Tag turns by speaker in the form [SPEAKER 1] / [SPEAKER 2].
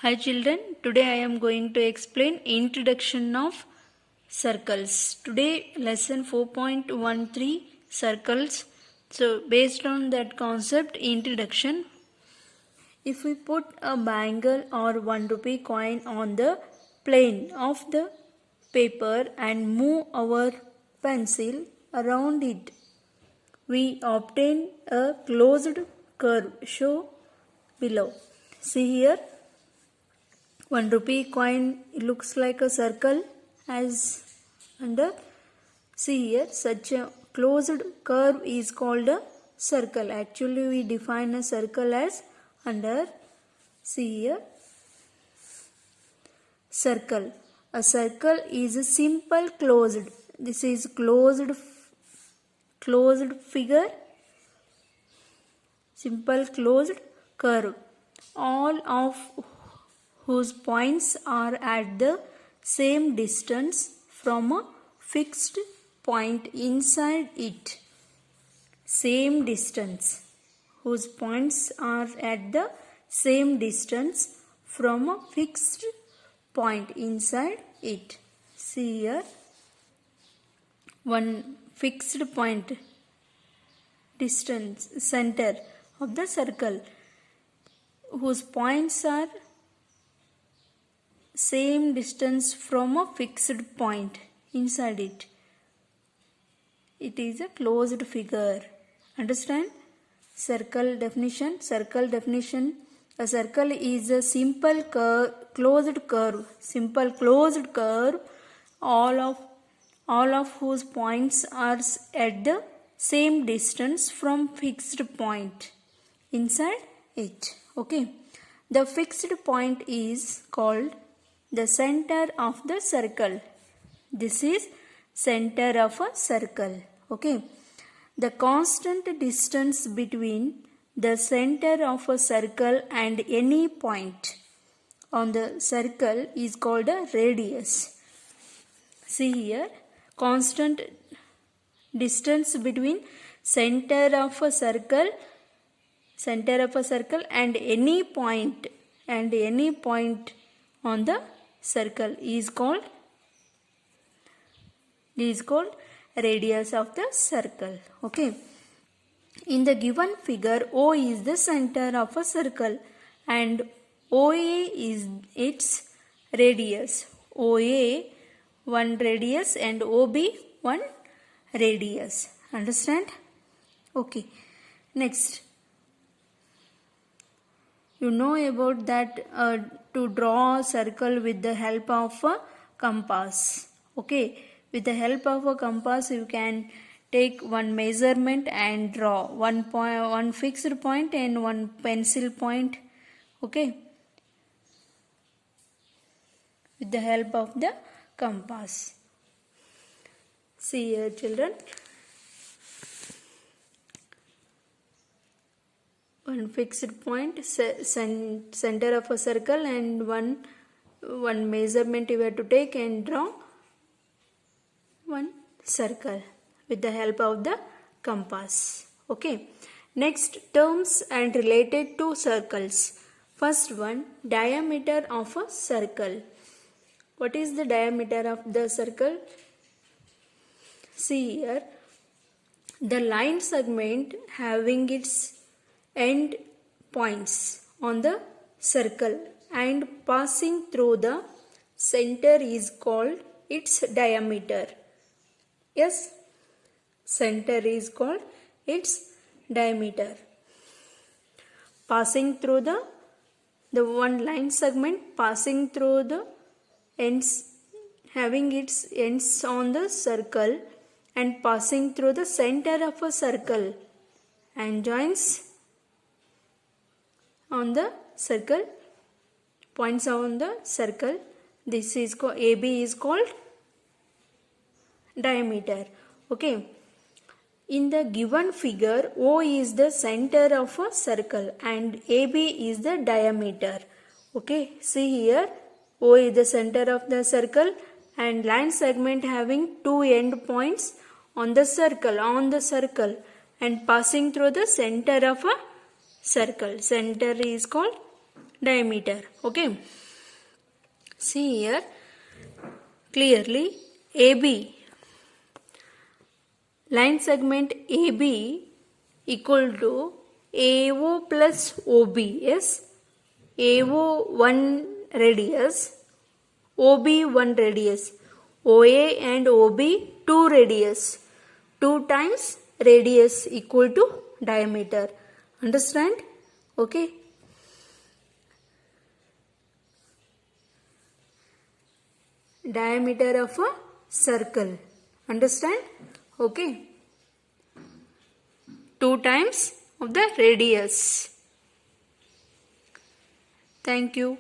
[SPEAKER 1] Hi children, today I am going to explain introduction of circles. Today lesson 4.13 circles. So based on that concept introduction, if we put a bangle or 1 rupee coin on the plane of the paper and move our pencil around it, we obtain a closed curve. Show below. See here. 1 rupee coin looks like a circle as under. See here, such a closed curve is called a circle. Actually we define a circle as under. See here, circle. A circle is a simple closed. This is closed figure. Simple closed curve. All of whose points are at the same distance from a fixed point inside it. Same distance. Whose points are at the same distance from a fixed point inside it. See here, one fixed point, distance, center of the circle, whose points are same distance from a fixed point inside it. It is a closed figure. Understand? Circle definition. Circle definition. A circle is a simple closed curve. Simple closed curve. All of whose points are at the same distance from fixed point inside it. Okay. The fixed point is called the center of the circle. This is center of a circle. Okay. The constant distance between the center of a circle and any point on the circle is called a radius. See here, constant distance between center of a circle and any point on the circle is called radius of the circle. Okay. In the given figure, O is the center of a circle and OA is its radius. OA 1 radius and OB 1 radius. Understand? Okay. Next, you know about that to draw a circle with the help of a compass. Okay, with the help of a compass you can take one measurement and draw one fixed point and one pencil point. Okay, with the help of the compass. See here children, one fixed point, center of a circle and one measurement you have to take and draw one circle with the help of the compass. Okay. Next, terms and related to circles. First one, diameter of a circle. What is the diameter of the circle? See here, the line segment having its end points on the circle and passing through the center is called its diameter. Yes, center is called its diameter. Passing through the one line segment passing through the ends, having its ends on the circle and passing through the center of a circle and joins on the circle, points on the circle. This is called AB is called diameter. Okay. In the given figure, O is the center of a circle and AB is the diameter. Okay. See here, O is the center of the circle and line segment having two end points on the circle and passing through the center of a circle. Center is called diameter. Okay, see here clearly AB, line segment AB equal to AO plus OB. Yes, AO 1 radius, OB 1 radius, OA and OB 2 radius, 2 times radius equal to diameter. Understand? Okay. Diameter of a circle. Understand? Okay. 2 times of the radius. Thank you.